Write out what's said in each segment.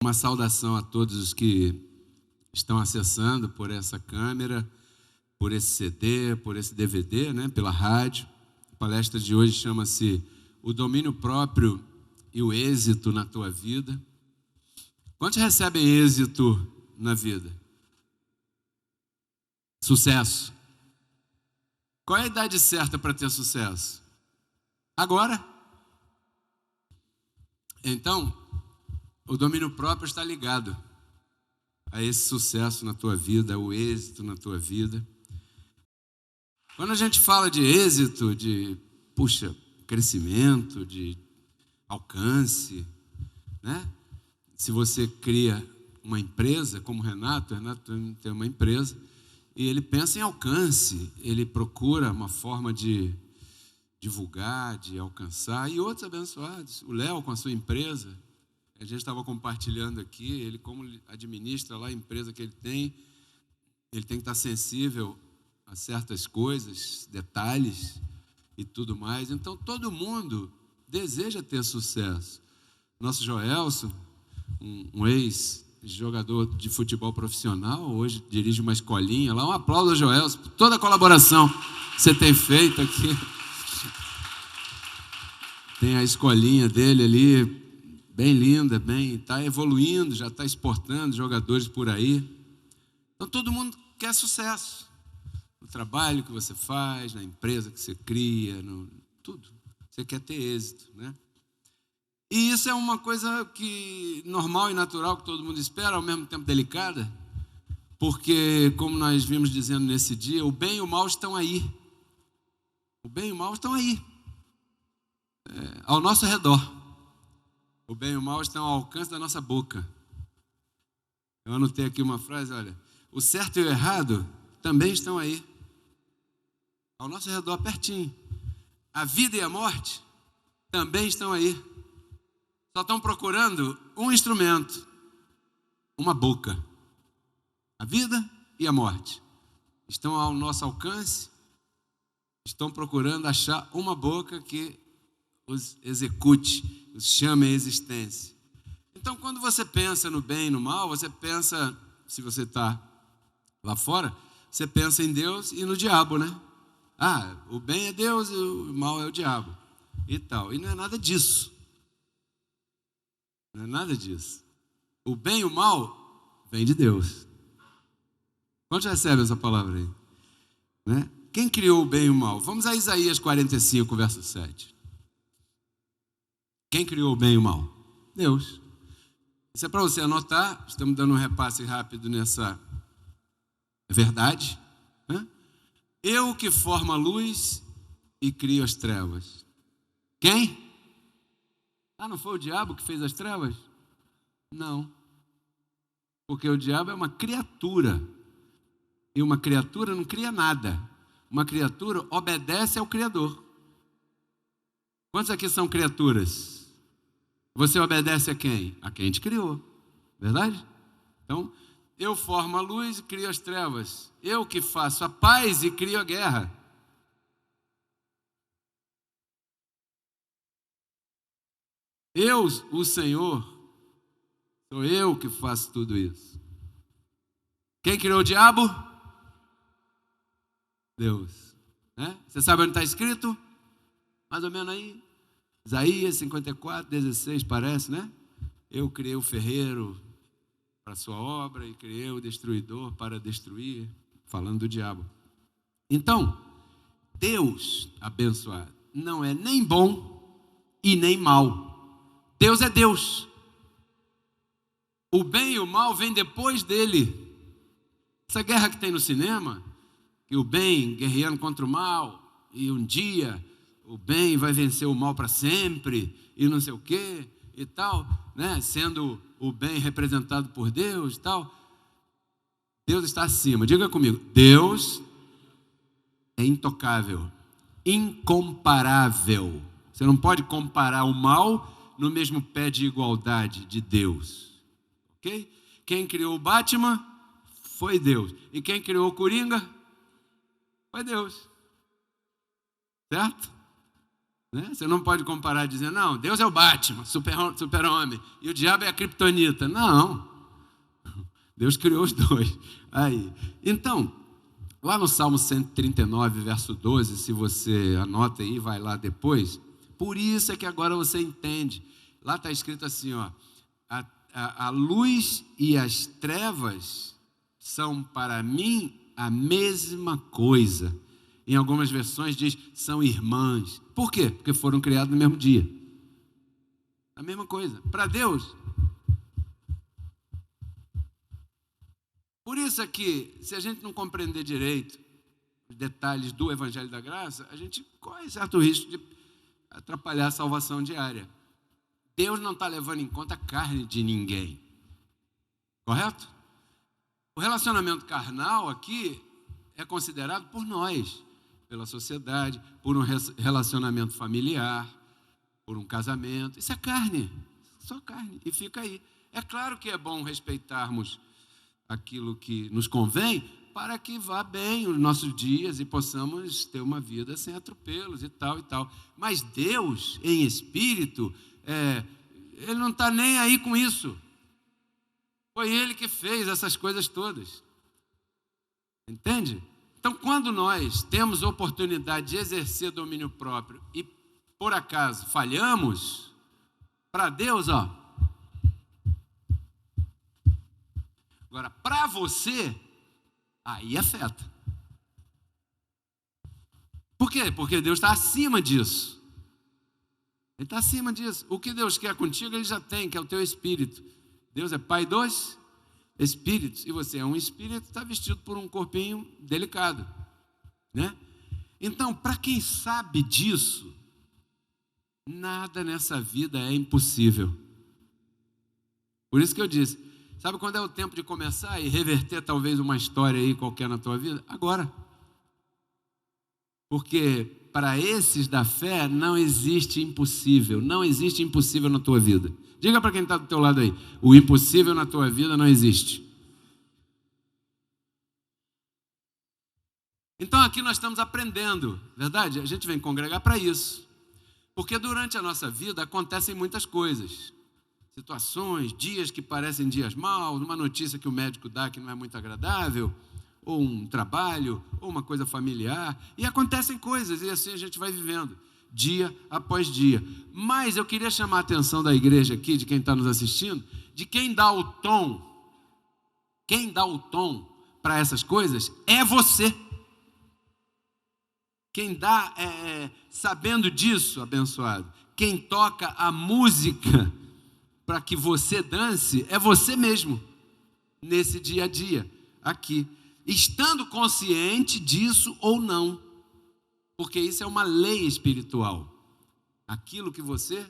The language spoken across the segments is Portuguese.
Uma saudação a todos os que estão acessando por essa câmera, por esse CD, por esse DVD, né, pela rádio. A palestra de hoje chama-se O Domínio Próprio e o Êxito na Tua Vida. Quantos recebem êxito na vida? Sucesso. Qual é a idade certa para ter sucesso? Agora. Então, o domínio próprio está ligado a esse sucesso na tua vida, ao êxito na tua vida. Quando a gente fala de êxito, de, crescimento, de alcance, né? Se você cria uma empresa, como o Renato tem uma empresa, e ele pensa em alcance, ele procura uma forma de divulgar, de alcançar, e outros abençoados. O Léo com a sua empresa, a gente estava compartilhando aqui, ele como administra lá a empresa que ele tem que estar sensível a certas coisas, detalhes e tudo mais. Então, todo mundo deseja ter sucesso. Nosso Joelson, um ex-jogador de futebol profissional, hoje dirige uma escolinha lá. Um aplauso ao Joelson por toda a colaboração que você tem feito aqui. Tem a escolinha dele ali, bem linda, está evoluindo, já está exportando jogadores por aí. Então, todo mundo quer sucesso. No trabalho que você faz, na empresa que você cria, tudo. Você quer ter êxito, né? E isso é uma coisa que normal e natural, que todo mundo espera, ao mesmo tempo delicada, porque, como nós vimos dizendo nesse dia, o bem e o mal estão aí. O bem e o mal estão aí, ao nosso redor. O bem e o mal estão ao alcance da nossa boca. Eu anotei aqui uma frase, olha, o certo e o errado também estão aí, ao nosso redor, pertinho. A vida e a morte também estão aí. Só estão procurando um instrumento, uma boca. A vida e a morte estão ao nosso alcance, estão procurando achar uma boca que os execute, os chame à existência. Então, quando você pensa no bem e no mal, você pensa, se você está lá fora, você pensa em Deus e no diabo, né? Ah, o bem é Deus e o mal é o diabo e tal. E não é nada disso. Não é nada disso. O bem e o mal vem de Deus. Quantos recebem essa palavra aí? Né? Quem criou o bem e o mal? Vamos a Isaías 45, verso 7. Quem criou o bem e o mal? Deus. Isso é para você anotar. Estamos dando um repasse rápido nessa verdade. Né? Eu que formo a luz e crio as trevas. Quem? Ah, não foi o diabo que fez as trevas? Não. Porque o diabo é uma criatura. E uma criatura não cria nada. Uma criatura obedece ao Criador. Quantos aqui são criaturas? Você obedece a quem? A quem te criou. Verdade? Então, eu formo a luz e crio as trevas. Eu que faço a paz e crio a guerra. Eu, o Senhor, sou eu que faço tudo isso. Quem criou o diabo? Deus. Né? Você sabe onde está escrito? Mais ou menos aí. Isaías 54, 16, parece, né? Eu criei o ferreiro para a sua obra e criei o destruidor para destruir, falando do diabo. Então, Deus abençoado não é nem bom e nem mal. Deus é Deus. O bem e o mal vêm depois dele. Essa guerra que tem no cinema, que o bem guerreando contra o mal, e um dia o bem vai vencer o mal para sempre, e não sei o quê, e tal, né? Sendo o bem representado por Deus e tal. Deus está acima. Diga comigo, Deus é intocável, incomparável. Você não pode comparar o mal no mesmo pé de igualdade de Deus. ok? Quem criou o Batman foi Deus. E quem criou o Coringa foi Deus. Certo? Né? Você não pode comparar dizendo, não, Deus é o Batman, super-homem, e o diabo é a Kryptonita. Não. Deus criou os dois. Aí. Então, lá no Salmo 139, verso 12, se você anota aí, vai lá depois, por isso é que agora você entende. Lá está escrito assim, ó, a luz e as trevas são para mim a mesma coisa. Em algumas versões diz, são irmãs. Por quê? Porque foram criados no mesmo dia. A mesma coisa. Para Deus. Por isso é que, se a gente não compreender direito os detalhes do Evangelho da Graça, a gente corre certo risco de atrapalhar a salvação diária. Deus não está levando em conta a carne de ninguém. Correto? O relacionamento carnal aqui é considerado por nós, pela sociedade, por um relacionamento familiar, por um casamento. Isso é carne, só carne, e fica aí. É claro que é bom respeitarmos aquilo que nos convém para que vá bem os nossos dias e possamos ter uma vida sem atropelos e tal e tal. Mas Deus, em espírito, Ele não está nem aí com isso. Foi Ele que fez essas coisas todas. Entende? Então, quando nós temos oportunidade de exercer domínio próprio e, por acaso, falhamos, para Deus, ó. Agora, para você, aí afeta. Por quê? Porque Deus está acima disso. Ele está acima disso. O que Deus quer contigo, Ele já tem, que é o teu espírito. Deus é Pai dos espíritos. E você é um espírito, está vestido por um corpinho delicado. Né? Então, para quem sabe disso, nada nessa vida é impossível. Por isso que eu disse, sabe quando é o tempo de começar e reverter talvez uma história aí qualquer na tua vida? Agora. Porque para esses da fé não existe impossível. Não existe impossível na tua vida. Diga para quem está do teu lado aí, o impossível na tua vida não existe. Então aqui nós estamos aprendendo, verdade? A gente vem congregar para isso. Porque durante a nossa vida acontecem muitas coisas. Situações, dias que parecem dias maus, uma notícia que o médico dá que não é muito agradável, ou um trabalho, ou uma coisa familiar. E acontecem coisas, e assim a gente vai vivendo, dia após dia. Mas eu queria chamar a atenção da igreja aqui, de quem está nos assistindo, de quem dá o tom. Quem dá o tom para essas coisas é você. Quem dá, sabendo disso, abençoado, quem toca a música para que você dance, é você mesmo, nesse dia a dia, aqui. Estando consciente disso ou não. Porque isso é uma lei espiritual. Aquilo que você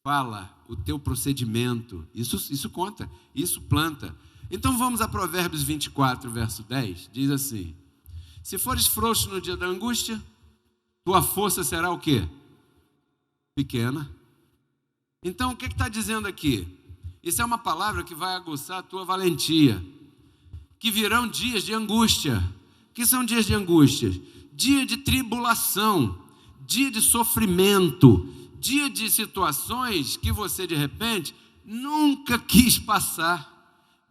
fala, o teu procedimento, isso conta, isso planta. Então vamos a Provérbios 24, verso 10, diz assim, se fores frouxo no dia da angústia, tua força será o quê? Pequena. Então o que está dizendo aqui? Isso é uma palavra que vai aguçar a tua valentia. Que virão dias de angústia. O que são dias de angústia? Dia de tribulação, dia de sofrimento, dia de situações que você de repente nunca quis passar,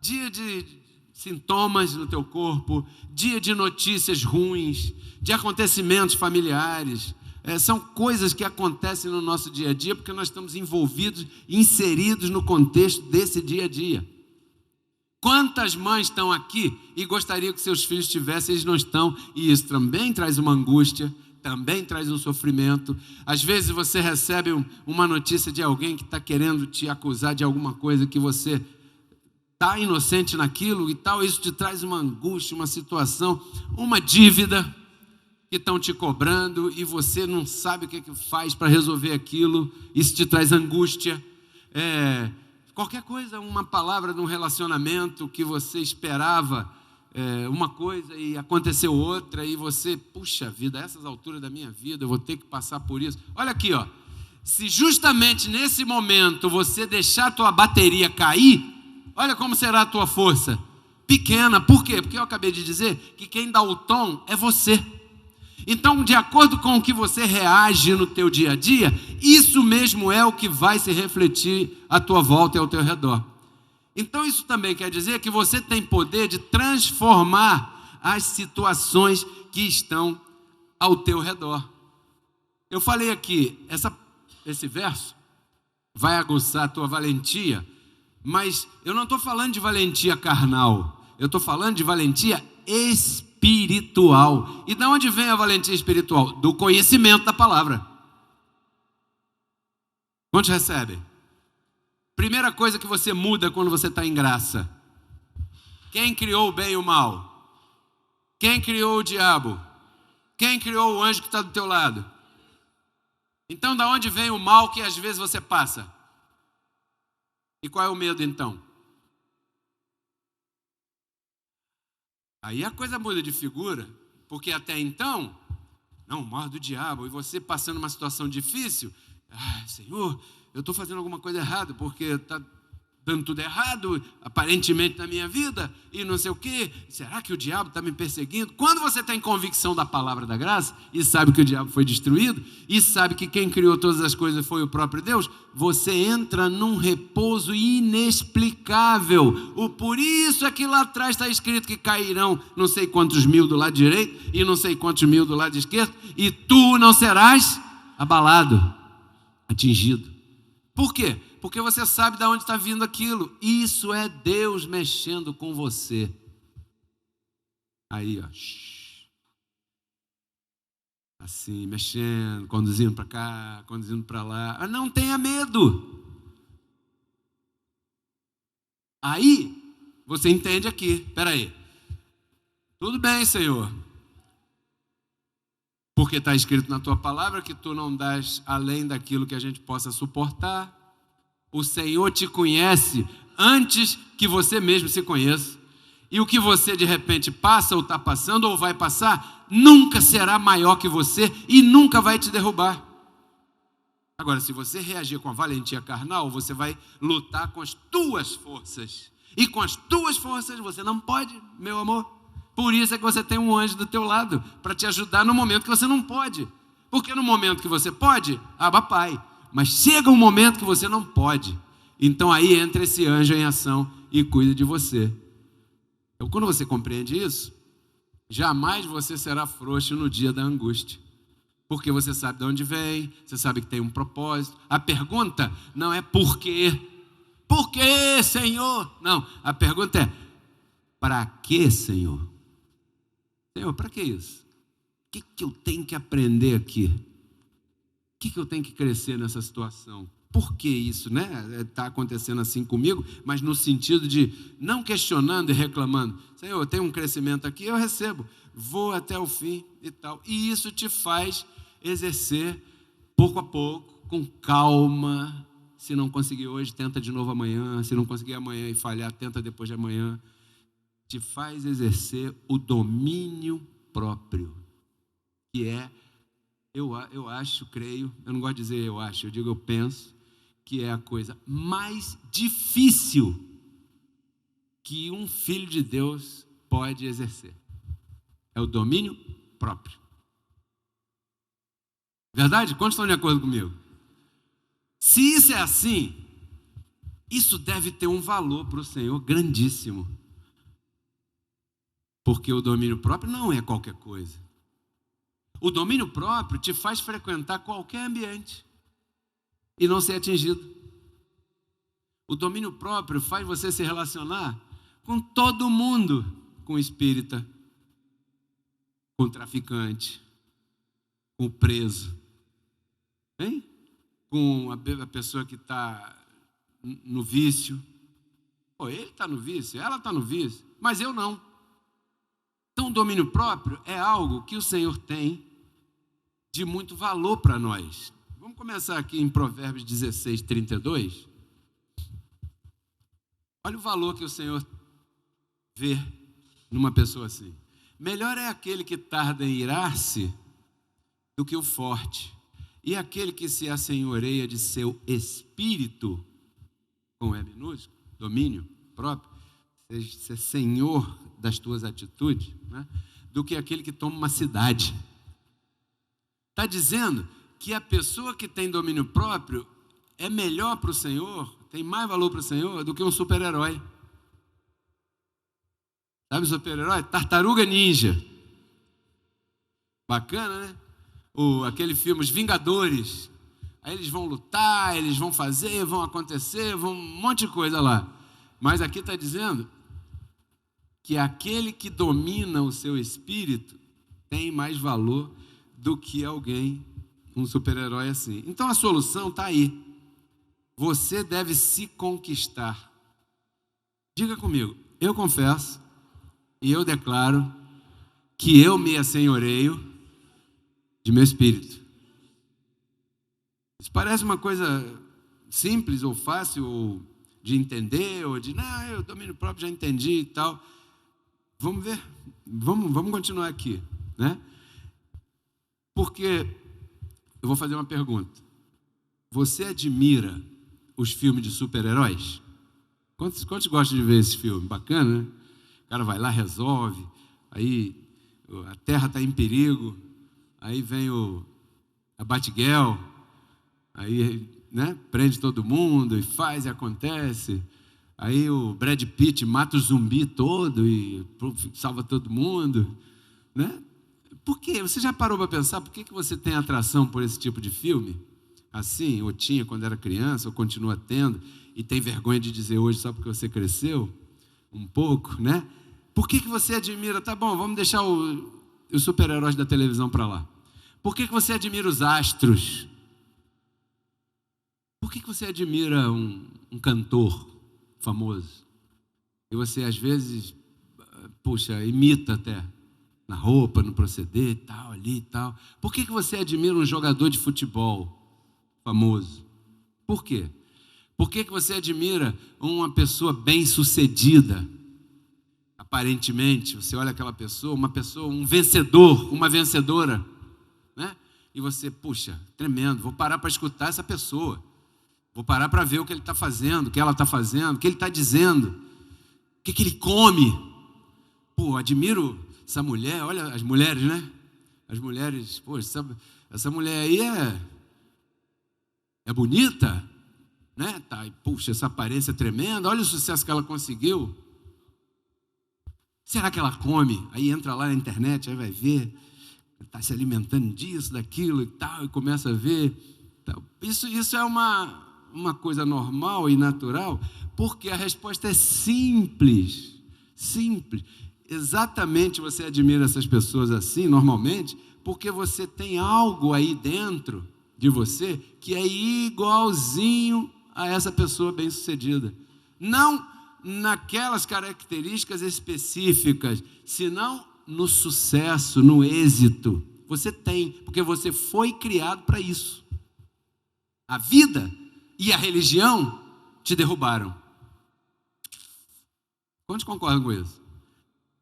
dia de sintomas no teu corpo, dia de notícias ruins, de acontecimentos familiares. São coisas que acontecem no nosso dia a dia porque nós estamos envolvidos, inseridos no contexto desse dia a dia. Quantas mães estão aqui e gostariam que seus filhos tivessem, eles não estão, e isso também traz uma angústia, também traz um sofrimento. Às vezes você recebe uma notícia de alguém que está querendo te acusar de alguma coisa que você está inocente naquilo e tal, isso te traz uma angústia, uma situação, uma dívida que estão te cobrando e você não sabe o que faz para resolver aquilo, isso te traz angústia. Qualquer coisa, uma palavra de um relacionamento que você esperava uma coisa e aconteceu outra e você, puxa vida, a essas alturas da minha vida eu vou ter que passar por isso. Olha aqui, ó, se justamente nesse momento você deixar a tua bateria cair, Olha como será a tua força. Pequena. Por quê? Porque eu acabei de dizer que quem dá o tom é você. Então, de acordo com o que você reage no teu dia a dia, isso mesmo é o que vai se refletir à tua volta e ao teu redor. Então, isso também quer dizer que você tem poder de transformar as situações que estão ao teu redor. Eu falei aqui, esse verso vai aguçar a tua valentia, mas eu não estou falando de valentia carnal, eu estou falando de valentia espiritual. E de onde vem a valentia espiritual? Do conhecimento da palavra. Quantos recebem? Primeira coisa que você muda quando você está em graça. Quem criou o bem e o mal? Quem criou o diabo? Quem criou o anjo que está do teu lado? Então, da onde vem o mal que às vezes você passa? E qual é o medo então? Aí a coisa muda de figura, porque até então, não, o mal do diabo, e você passando uma situação difícil, Senhor, eu estou fazendo alguma coisa errada, porque está dando tudo errado, aparentemente na minha vida, e não sei o quê, será que o diabo está me perseguindo? Quando você tem convicção da palavra da graça, e sabe que o diabo foi destruído, e sabe que quem criou todas as coisas foi o próprio Deus, você entra num repouso inexplicável. Por isso é que lá atrás está escrito que cairão não sei quantos mil do lado direito, e não sei quantos mil do lado esquerdo, e tu não serás abalado, atingido. Por quê? Porque você sabe de onde está vindo aquilo. Isso é Deus mexendo com você. Aí, ó. Assim, mexendo, conduzindo para cá, conduzindo para lá. Não tenha medo. Aí, você entende aqui. Espera aí. Tudo bem, Senhor. Porque está escrito na tua palavra que tu não dás além daquilo que a gente possa suportar. O Senhor te conhece antes que você mesmo se conheça. E o que você de repente passa ou está passando ou vai passar, nunca será maior que você e nunca vai te derrubar. Agora, se você reagir com a valentia carnal, você vai lutar com as tuas forças. E com as tuas forças você não pode, meu amor. Por isso é que você tem um anjo do teu lado, para te ajudar no momento que você não pode. Porque no momento que você pode, Abba Pai. Mas chega um momento que você não pode. Então aí entra esse anjo em ação e cuida de você. Então, quando você compreende isso, jamais você será frouxo no dia da angústia. Porque você sabe de onde vem, você sabe que tem um propósito. A pergunta não é por quê. Por quê, Senhor? Não, a pergunta é, para quê, Senhor? Senhor, para que isso? O que eu tenho que aprender aqui? O que eu tenho que crescer nessa situação? Por que isso, né? Está acontecendo assim comigo, mas no sentido de não questionando e reclamando. Senhor, eu tenho um crescimento aqui, eu recebo. Vou até o fim e tal. E isso te faz exercer pouco a pouco, com calma. Se não conseguir hoje, tenta de novo amanhã. Se não conseguir amanhã e falhar, tenta depois de amanhã. Te faz exercer o domínio próprio, que é, eu acho, creio, eu não gosto de dizer eu acho, eu digo eu penso, que é a coisa mais difícil que um filho de Deus pode exercer. É o domínio próprio. Verdade? Quantos estão de acordo comigo? Se isso é assim, isso deve ter um valor para o Senhor grandíssimo. Porque o domínio próprio não é qualquer coisa. O domínio próprio te faz frequentar qualquer ambiente e não ser atingido. O domínio próprio faz você se relacionar com todo mundo, com o espírita, com o traficante, com o preso, hein? Com a pessoa que está no vício. Pô, ele está no vício, ela está no vício, mas eu não. Então, o domínio próprio é algo que o Senhor tem de muito valor para nós. Vamos começar aqui em Provérbios 16, 32. Olha o valor que o Senhor vê numa pessoa assim. Melhor é aquele que tarda em irar-se do que o forte, e aquele que se assenhoreia de seu espírito, com E minúsculo, domínio próprio, ser senhor das tuas atitudes, né, do que aquele que toma uma cidade. Está dizendo que a pessoa que tem domínio próprio é melhor para o Senhor, tem mais valor para o Senhor do que um super-herói. Sabe o super-herói? Tartaruga Ninja. Bacana, né? Aquele filme, Os Vingadores. Aí eles vão lutar, eles vão fazer, vão acontecer, um monte de coisa lá. Mas aqui está dizendo que aquele que domina o seu espírito tem mais valor do que alguém, um super-herói assim. Então a solução está aí. Você deve se conquistar. Diga comigo, eu confesso e eu declaro que eu me assenhoreio de meu espírito. Isso parece uma coisa simples ou fácil ou de entender, ou de, não, eu domínio próprio, já entendi e tal. Vamos ver, vamos continuar aqui, né? Porque eu vou fazer uma pergunta. Você admira os filmes de super-heróis? Quantos gostam de ver esse filme? Bacana, né? O cara vai lá, resolve, aí a Terra está em perigo, aí vem a Batgirl, aí, né, prende todo mundo e faz e acontece. Aí o Brad Pitt mata o zumbi todo e salva todo mundo, né? Por quê? Você já parou para pensar por que você tem atração por esse tipo de filme? Assim, ou tinha quando era criança, ou continua tendo, e tem vergonha de dizer hoje só porque você cresceu um pouco, né? Por que você admira? Tá bom, vamos deixar os super-heróis da televisão para lá. Por que você admira os astros? Por que você admira um cantor famoso? E você, às vezes, imita até, na roupa, no proceder e tal, ali e tal. Por que você admira um jogador de futebol famoso? Por quê? Por que você admira uma pessoa bem-sucedida? Aparentemente, você olha aquela pessoa, um vencedor, uma vencedora, né? E você, tremendo, vou parar para escutar essa pessoa. Vou parar para ver o que ele está fazendo, o que ela está fazendo, o que ele está dizendo, o que ele come. Admiro essa mulher, olha as mulheres, né? As mulheres, essa mulher aí é bonita, né? Tá, essa aparência tremenda, olha o sucesso que ela conseguiu. Será que ela come? Aí entra lá na internet, aí vai ver, está se alimentando disso, daquilo e tal, e começa a ver. Isso é uma coisa normal e natural, porque a resposta é simples. Simples. Exatamente você admira essas pessoas assim, normalmente, porque você tem algo aí dentro de você que é igualzinho a essa pessoa bem-sucedida. Não naquelas características específicas, senão no sucesso, no êxito. Você tem, porque você foi criado para isso. A vida e a religião te derrubaram. Quantos concordam com isso?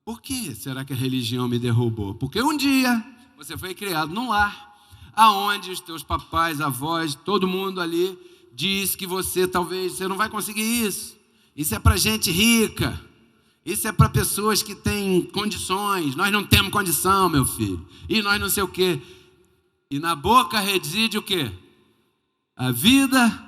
Por que será que a religião me derrubou? Porque um dia você foi criado num lar, aonde os teus papais, avós, todo mundo ali diz que você não vai conseguir isso. Isso é para gente rica. Isso é para pessoas que têm condições. Nós não temos condição, meu filho. E nós não sei o quê. E na boca reside o quê? A vida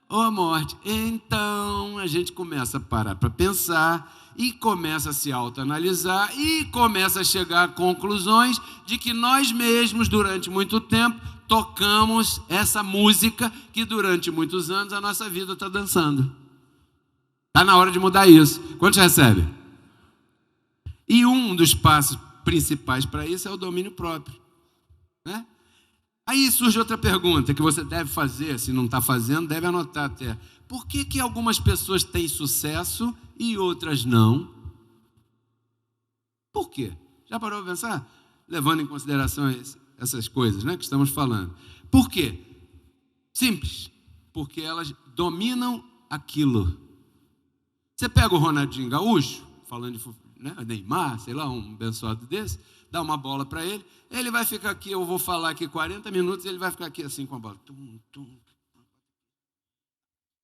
ou a morte. Então a gente começa a parar para pensar e começa a se autoanalisar e começa a chegar a conclusões de que nós mesmos, durante muito tempo, tocamos essa música que durante muitos anos a nossa vida está dançando. Está na hora de mudar isso. Quantos recebem? E um dos passos principais para isso é o domínio próprio, né? Aí surge outra pergunta que você deve fazer, se não está fazendo, deve anotar até. Por que algumas pessoas têm sucesso e outras não? Por quê? Já parou para pensar? Levando em consideração essas coisas, né, que estamos falando. Por quê? Simples. Porque elas dominam aquilo. Você pega o Ronaldinho Gaúcho, falando de Neymar, sei lá, um abençoado desse, dá uma bola para ele, ele vai ficar aqui, eu vou falar aqui 40 minutos, ele vai ficar aqui assim com a bola.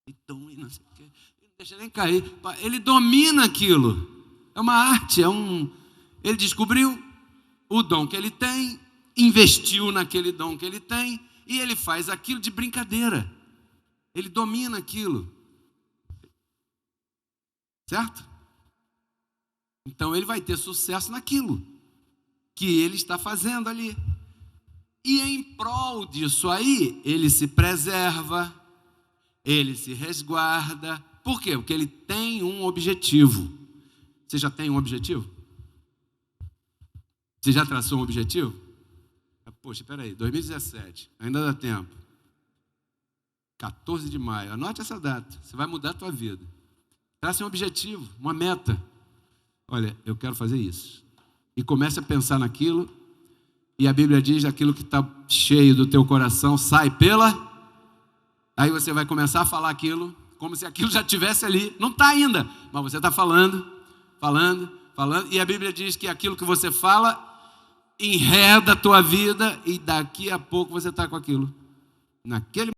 E não sei o quê. deixa nem cair. Ele domina aquilo. É uma arte, ele descobriu o dom que ele tem, investiu naquele dom que ele tem, e ele faz aquilo de brincadeira. Ele domina aquilo. Certo? Então ele vai ter sucesso naquilo que ele está fazendo ali. E em prol disso aí, ele se preserva, ele se resguarda. Por quê? Porque ele tem um objetivo. Você já tem um objetivo? Você já traçou um objetivo? Poxa, espera aí, 2017, ainda dá tempo. 14 de maio, anote essa data, você vai mudar a tua vida. Traça um objetivo, uma meta. Olha, eu quero fazer isso. E comece a pensar naquilo. E a Bíblia diz, aquilo que está cheio do teu coração sai pela... Aí você vai começar a falar aquilo, como se aquilo já estivesse ali. Não está ainda, mas você está falando. E a Bíblia diz que aquilo que você fala enreda a tua vida e daqui a pouco você está com aquilo. Naquele